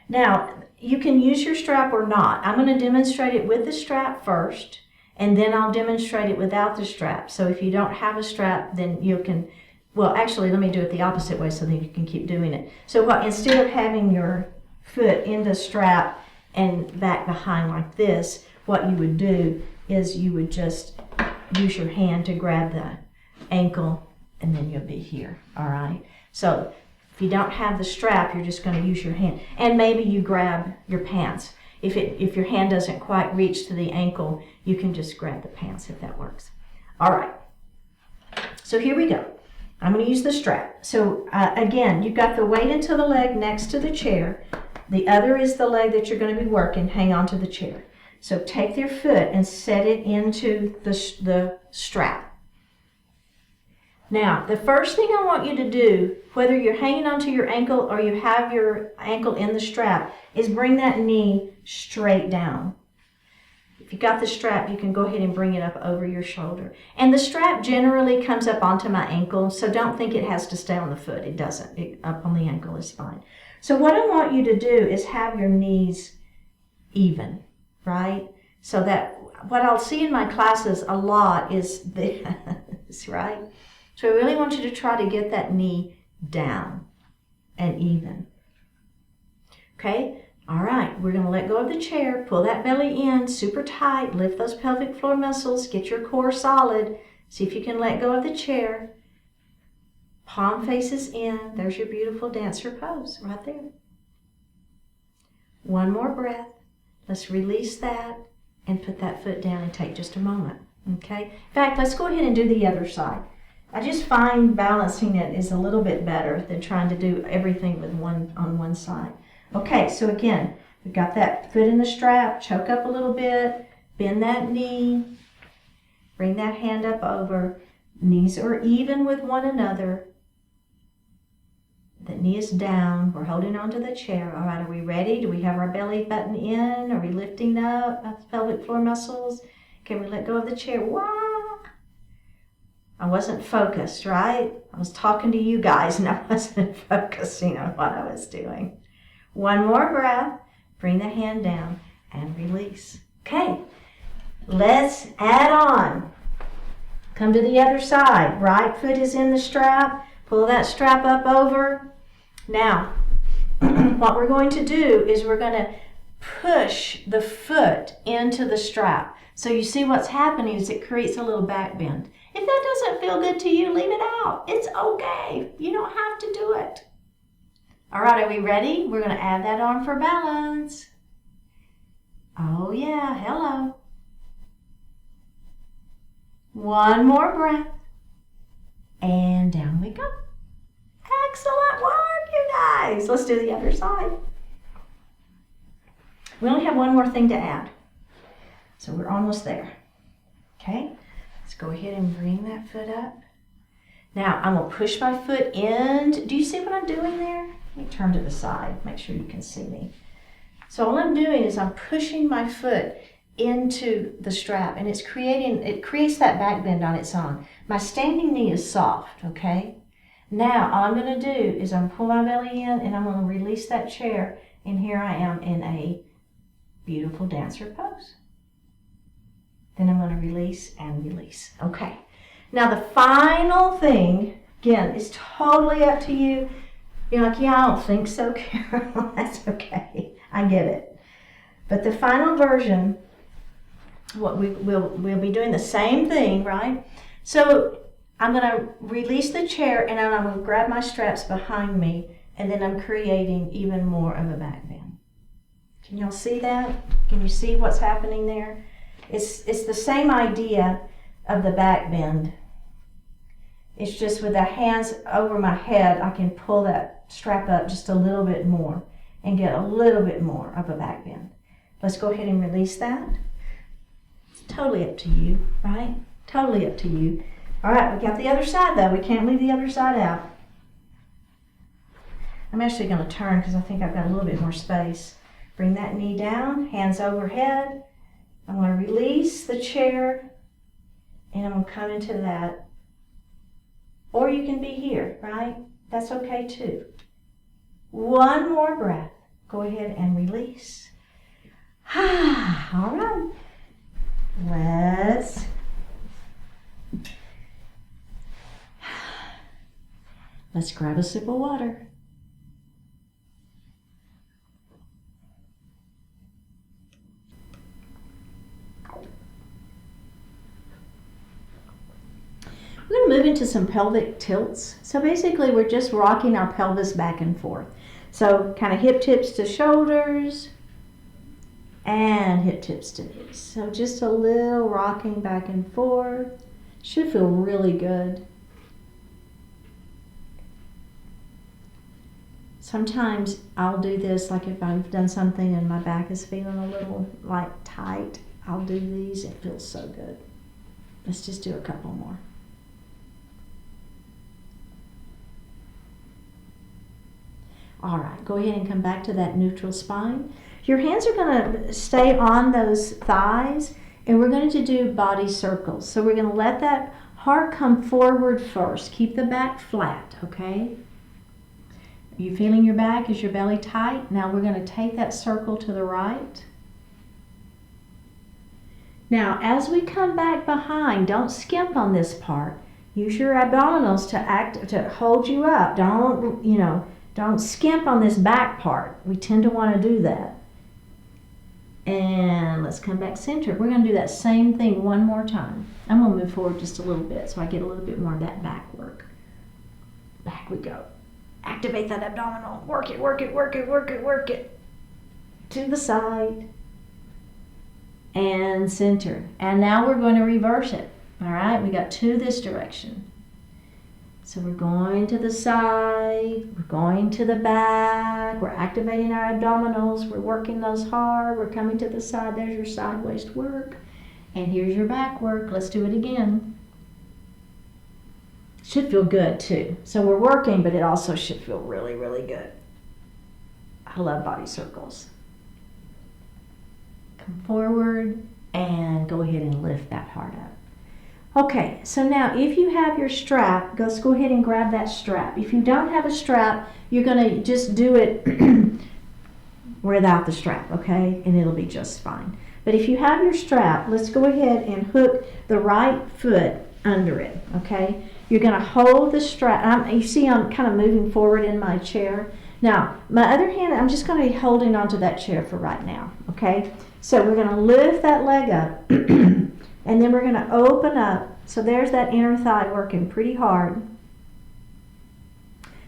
Now, you can use your strap or not. I'm going to demonstrate it with the strap first, and then I'll demonstrate it without the strap. So if you don't have a strap, then you can, well, actually, let me do it the opposite way so that you can keep doing it. So instead of having your foot in the strap and back behind like this, what you would do is you would just use your hand to grab the ankle, and then you'll be here, all right? So if you don't have the strap, you're just going to use your hand. And maybe you grab your pants. If your hand doesn't quite reach to the ankle, you can just grab the pants if that works. All right. So here we go. I'm going to use the strap. So again, you've got the weight into the leg next to the chair. The other is the leg that you're going to be working. Hang on to the chair. So take your foot and set it into the strap. Now, the first thing I want you to do, whether you're hanging onto your ankle or you have your ankle in the strap, is bring that knee straight down. If you got the strap, you can go ahead and bring it up over your shoulder. And the strap generally comes up onto my ankle, so don't think it has to stay on the foot. It doesn't. Up on the ankle is fine. So what I want you to do is have your knees even, right? So that what I'll see in my classes a lot is this, right? So I really want you to try to get that knee down and even. Okay? All right, we're going to let go of the chair, pull that belly in super tight, lift those pelvic floor muscles, get your core solid. See if you can let go of the chair. Palm faces in. There's your beautiful dancer pose right there. One more breath. Let's release that and put that foot down and take just a moment. Okay? In fact, let's go ahead and do the other side. I just find balancing it is a little bit better than trying to do everything with on one side. Okay, so again, we've got that foot in the strap, choke up a little bit, bend that knee, bring that hand up over, knees are even with one another. The knee is down, we're holding onto the chair. All right, are we ready? Do we have our belly button in? Are we lifting up the pelvic floor muscles? Can we let go of the chair? Wow! I wasn't focused, right? I was talking to you guys and I wasn't focusing on what I was doing. One more breath, bring the hand down and release. Okay, let's add on. Come to the other side. Right foot is in the strap. Pull that strap up over. Now, what we're going to do is we're going to push the foot into the strap. So you see what's happening is it creates a little back bend. If that doesn't feel good to you, leave it out. It's okay. You don't have to do it. All right, are we ready? We're going to add that on for balance. Oh yeah, hello. One more breath. And down we go. Excellent work, you guys. Let's do the other side. We only have one more thing to add. So we're almost there. Okay, let's go ahead and bring that foot up. Now, I'm going to push my foot in. Do you see what I'm doing there? Let me turn to the side, make sure you can see me. So all I'm doing is I'm pushing my foot into the strap, and it creates that back bend on its own. My standing knee is soft, okay? Now, all I'm going to do is I'm going to pull my belly in, and I'm going to release that chair, and here I am in a beautiful dancer pose. Then I'm going to release and release. Okay. Now, the final thing, again, is totally up to you. You're like, yeah, I don't think so, Carol. That's okay. I get it. But the final version, what we'll be doing the same thing, right? So I'm going to release the chair and I'm going to grab my straps behind me, and then I'm creating even more of a back bend. Can y'all see that? Can you see what's happening there? It's the same idea of the back bend. It's just with the hands over my head, I can pull that strap up just a little bit more and get a little bit more of a back bend. Let's go ahead and release that. It's totally up to you, right? Totally up to you. All right, we got the other side though. We can't leave the other side out. I'm actually going to turn because I think I've got a little bit more space. Bring that knee down, hands overhead. I'm going to release the chair and I'm going to come into that. Or you can be here, right? That's okay too. One more breath. Go ahead and release. All right. Let's grab a sip of water. We're going to move into some pelvic tilts. So basically we're just rocking our pelvis back and forth. So kind of hip tips to shoulders and hip tips to knees. So just a little rocking back and forth. Should feel really good. Sometimes I'll do this like if I've done something and my back is feeling a little like tight, I'll do these. It feels so good. Let's just do a couple more. All right, go ahead and come back to that neutral spine. Your hands are going to stay on those thighs, and we're going to do body circles. So we're going to let that heart come forward first. Keep the back flat, okay? Are you feeling your back? Is your belly tight? Now we're going to take that circle to the right. Now, as we come back behind, don't skimp on this part. Use your abdominals to hold you up. Don't, Don't skimp on this back part. We tend to want to do that. And let's come back center. We're going to do that same thing one more time. I'm going to move forward just a little bit so I get a little bit more of that back work. Back we go. Activate that abdominal. Work it, work it, work it, work it, work it. To the side. And center. And now we're going to reverse it. All right, we got two this direction. So we're going to the side, we're going to the back, we're activating our abdominals, we're working those hard, we're coming to the side. There's your side waist work. And here's your back work. Let's do it again. Should feel good too. So we're working, but it also should feel really, really good. I love body circles. Come forward and go ahead and lift that heart up. Okay, so now if you have your strap, let's go ahead and grab that strap. If you don't have a strap, you're going to just do it without the strap, okay? And it'll be just fine. But if you have your strap, let's go ahead and hook the right foot under it, okay? You're going to hold the strap. You see I'm kind of moving forward in my chair. Now, my other hand, I'm just going to be holding onto that chair for right now, okay? So we're going to lift that leg up. And then we're going to open up. So there's that inner thigh working pretty hard.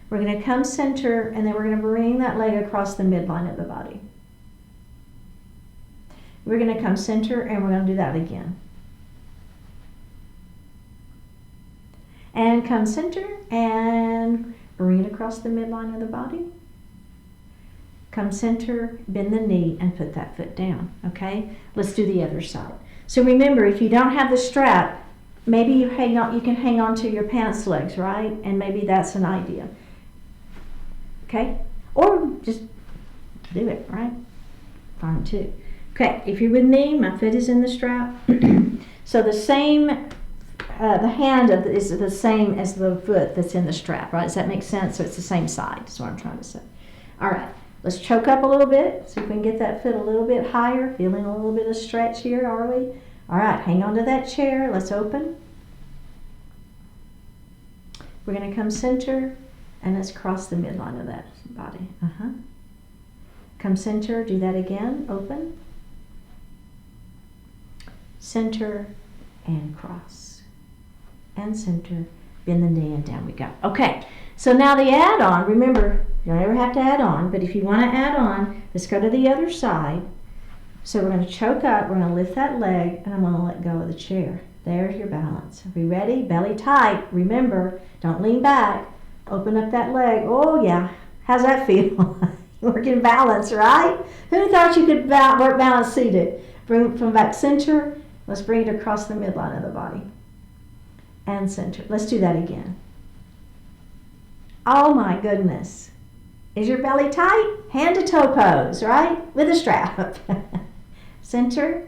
We're going to come center, and then we're going to bring that leg across the midline of the body. We're going to come center, and we're going to do that again. And come center, and bring it across the midline of the body. Come center, bend the knee, and put that foot down, okay? Let's do the other side. So remember, if you don't have the strap, maybe you can hang on to your pants legs, right? And maybe that's an idea. Okay? Or just do it, right? Fine too. Okay, if you're with me, my foot is in the strap. So the same, the hand is the same as the foot that's in the strap, right? Does that make sense? So it's the same side, is what I'm trying to say. All right. Let's choke up a little bit, see if we can get that foot a little bit higher. Feeling a little bit of stretch here, are we? All right, hang on to that chair. Let's open. We're going to come center, and let's cross the midline of that body. Come center, do that again. Open. Center, and cross. And center, bend the knee, and down we go. Okay, so now the add-on, remember, you don't ever have to add on, but if you want to add on, let's go to the other side. So we're going to choke up, we're going to lift that leg, and I'm going to let go of the chair. There's your balance. Are we ready? Belly tight. Remember, don't lean back. Open up that leg. Oh yeah, how's that feel? Working balance, right? Who thought you could work balance seated? Bring it from back center. Let's bring it across the midline of the body. And center. Let's do that again. Oh my goodness. Is your belly tight? Hand to toe pose, right? With a strap. Center.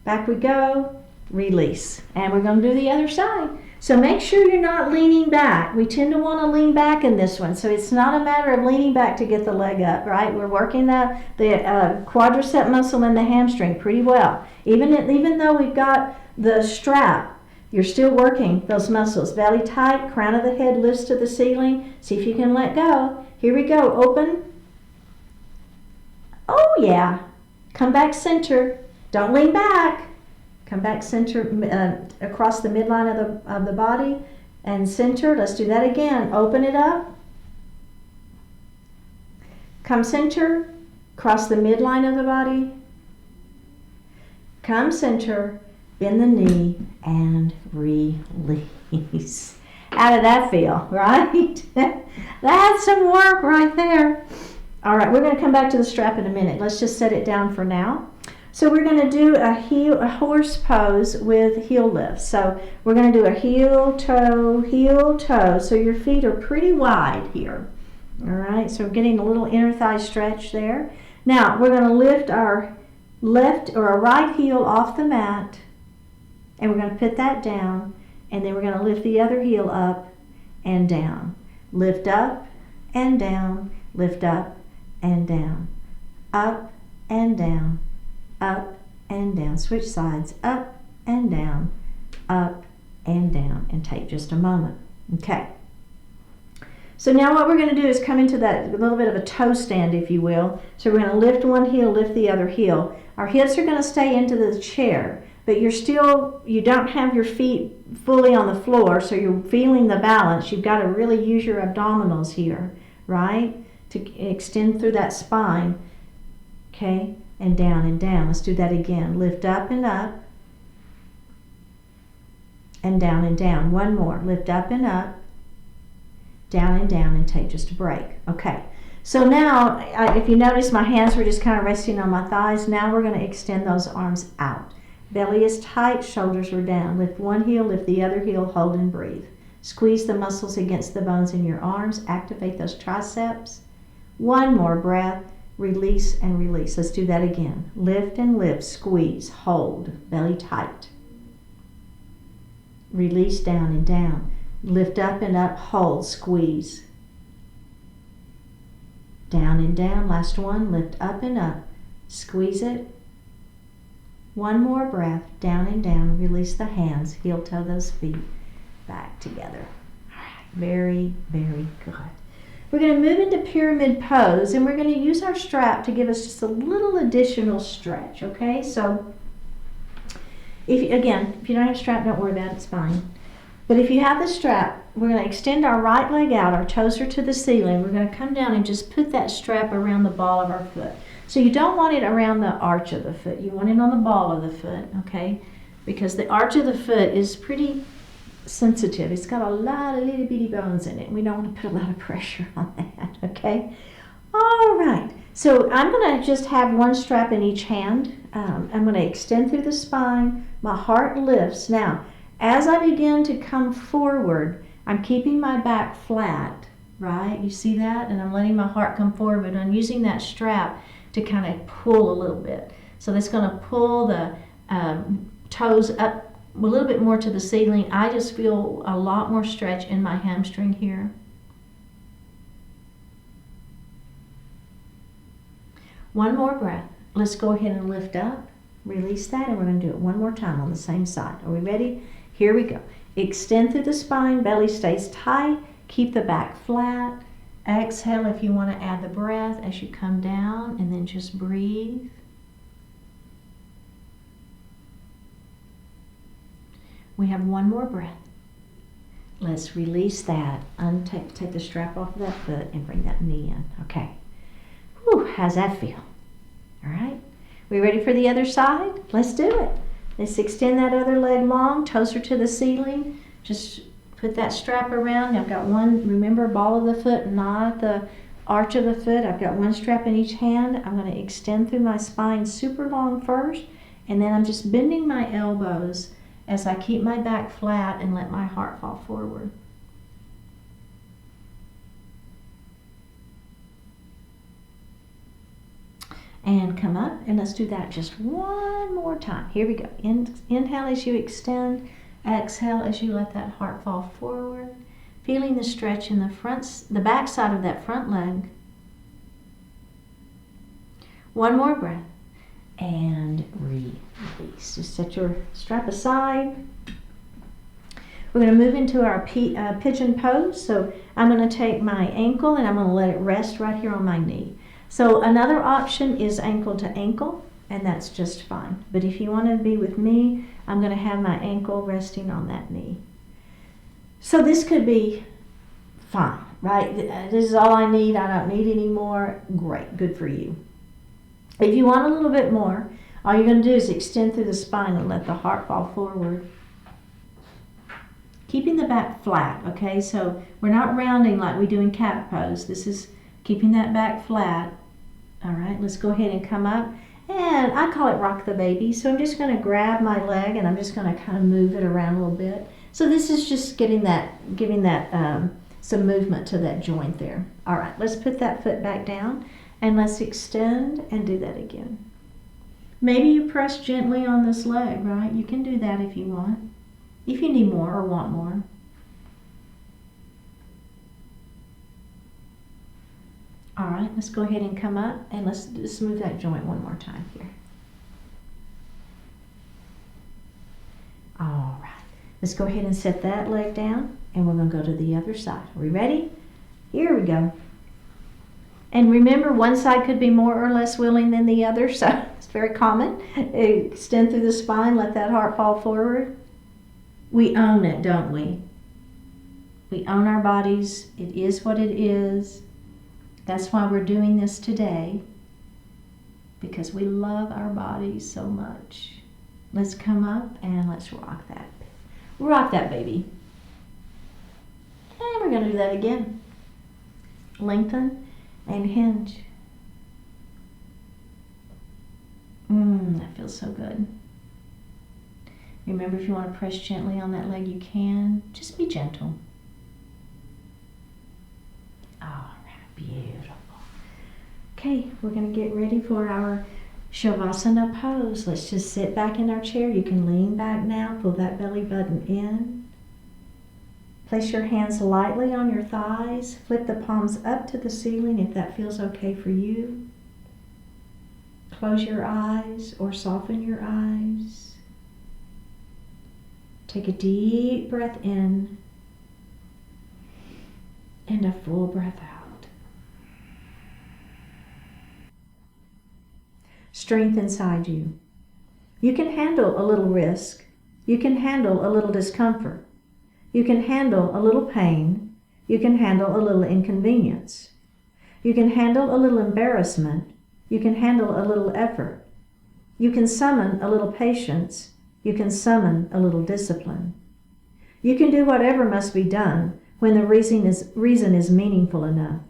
Back we go. Release. And we're going to do the other side. So make sure you're not leaning back. We tend to want to lean back in this one. So it's not a matter of leaning back to get the leg up, right? We're working the quadricep muscle and the hamstring pretty well. Even though we've got the strap, you're still working those muscles. Belly tight, crown of the head lifts to the ceiling. See if you can let go. Here we go. Open. Oh yeah. Come back center. Don't lean back. Come back center across the midline of the body and center. Let's do that again. Open it up. Come center. Cross the midline of the body. Come center. Bend the knee and release. How did that feel, right? That's some work right there. All right, we're going to come back to the strap in a minute. Let's just set it down for now. So we're going to do a horse pose with heel lift. So we're going to do a heel, toe. So your feet are pretty wide here. All right, so we're getting a little inner thigh stretch there. Now we're going to lift our left or our right heel off the mat. And we're going to put that down, and then we're going to lift the other heel up and down. Lift up and down, lift up and down, up and down, up and down. Switch sides, up and down, and take just a moment. Okay. So now what we're going to do is come into that little bit of a toe stand, if you will. So we're going to lift one heel, lift the other heel. Our hips are going to stay into the chair, but you don't have your feet fully on the floor, so you're feeling the balance. You've got to really use your abdominals here, right? To extend through that spine. Okay, and down and down. Let's do that again. Lift up and up. And down and down. One more. Lift up and up. Down and take just a break. Okay, so now if you notice my hands were just kind of resting on my thighs. Now we're going to extend those arms out. Belly is tight, shoulders are down. Lift one heel, lift the other heel, hold and breathe. Squeeze the muscles against the bones in your arms. Activate those triceps. One more breath. Release and release. Let's do that again. Lift and lift, squeeze, hold, belly tight. Release down and down. Lift up and up, hold, squeeze. Down and down, last one, lift up and up, squeeze it. One more breath, down and down, release the hands, heel toe those feet back together. All right, very, very good. We're going to move into pyramid pose, and we're going to use our strap to give us just a little additional stretch, okay? So, if you don't have a strap, don't worry about it, it's fine. But if you have the strap, we're going to extend our right leg out, our toes are to the ceiling. We're going to come down and just put that strap around the ball of our foot. So you don't want it around the arch of the foot. You want it on the ball of the foot, okay? Because the arch of the foot is pretty sensitive. It's got a lot of little bitty bones in it. We don't want to put a lot of pressure on that, okay? All right. So I'm going to just have one strap in each hand. I'm going to extend through the spine. My heart lifts. Now, as I begin to come forward, I'm keeping my back flat, right? You see that? And I'm letting my heart come forward, but I'm using that strap to kind of pull a little bit. So that's going to pull the toes up a little bit more to the ceiling. I just feel a lot more stretch in my hamstring here. One more breath. Let's go ahead and lift up, release that, and we're going to do it one more time on the same side. Are we ready? Here we go. Extend through the spine, belly stays tight, keep the back flat. Exhale if you want to add the breath as you come down, and then just breathe. We have one more breath. Let's release that. Take the strap off of that foot and bring that knee in. Okay. Whew, how's that feel? All right. We ready for the other side? Let's do it. Let's extend that other leg long, toes are to the ceiling. Just put that strap around. I've got one, remember, ball of the foot, not the arch of the foot. I've got one strap in each hand. I'm going to extend through my spine super long first, and then I'm just bending my elbows as I keep my back flat and let my heart fall forward. And come up, and let's do that just one more time. Here we go. Inhale as you extend. Exhale as you let that heart fall forward. Feeling the stretch in the back side of that front leg. One more breath. And release. Just set your strap aside. We're going to move into our pigeon pose. So I'm going to take my ankle and I'm going to let it rest right here on my knee. So another option is ankle to ankle, and that's just fine. But if you want to be with me, I'm going to have my ankle resting on that knee. So this could be fine, right? This is all I need. I don't need any more. Great, good for you. If you want a little bit more, all you're going to do is extend through the spine and let the heart fall forward. Keeping the back flat, okay? So we're not rounding like we do in cat pose. This is keeping that back flat. All right, let's go ahead and come up. And I call it rock the baby. So I'm just going to grab my leg and I'm just going to kind of move it around a little bit. So this is just giving that some movement to that joint there. All right, let's put that foot back down and let's extend and do that again. Maybe you press gently on this leg, right? You can do that if you want. If you need more or want more. All right, let's go ahead and come up and let's just move that joint one more time here. All right, let's go ahead and set that leg down and we're going to go to the other side. Are we ready? Here we go. And remember, one side could be more or less willing than the other, so it's very common. Extend through the spine, let that heart fall forward. We own it, don't we? We own our bodies. It is what it is. That's why we're doing this today, because we love our bodies so much. Let's come up and let's rock that. Rock that baby. And we're going to do that again. Lengthen and hinge. That feels so good. Remember, if you want to press gently on that leg, you can. Just be gentle. All right, beautiful. Okay, we're going to get ready for our Shavasana Pose. Let's just sit back in our chair. You can lean back now, pull that belly button in. Place your hands lightly on your thighs. Flip the palms up to the ceiling if that feels okay for you. Close your eyes or soften your eyes. Take a deep breath in and a full breath out. Strength inside you. You can handle a little risk. You can handle a little discomfort. You can handle a little pain. You can handle a little inconvenience. You can handle a little embarrassment. You can handle a little effort. You can summon a little patience. You can summon a little discipline. You can do whatever must be done when the reason is meaningful enough.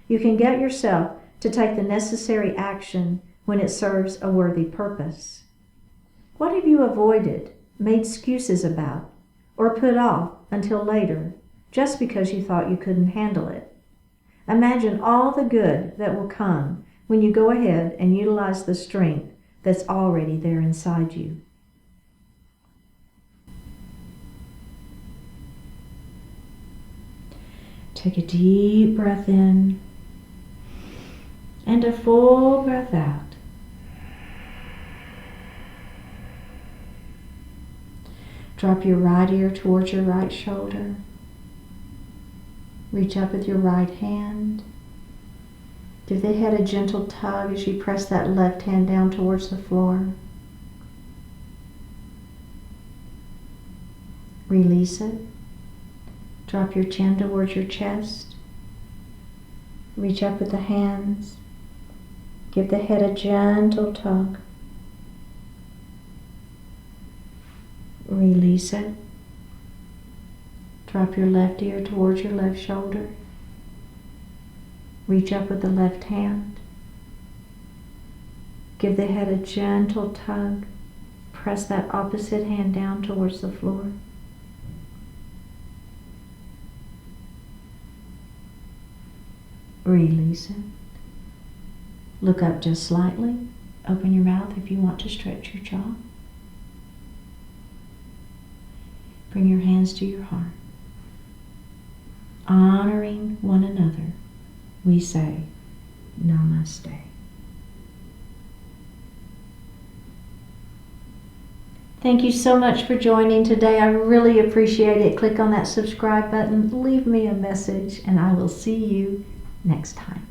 You can get yourself to take the necessary action when it serves a worthy purpose. What have you avoided, made excuses about, or put off until later, just because you thought you couldn't handle it? Imagine all the good that will come when you go ahead and utilize the strength that's already there inside you. Take a deep breath in and a full breath out. Drop your right ear towards your right shoulder. Reach up with your right hand. Give the head a gentle tug as you press that left hand down towards the floor. Release it. Drop your chin towards your chest. Reach up with the hands. Give the head a gentle tug. Release it. Drop your left ear towards your left shoulder. Reach up with the left hand. Give the head a gentle tug. Press that opposite hand down towards the floor. Release it. Look up just slightly. Open your mouth if you want to stretch your jaw. Bring your hands to your heart. Honoring one another, we say Namaste. Thank you so much for joining today. I really appreciate it. Click on that subscribe button, leave me a message, and I will see you next time.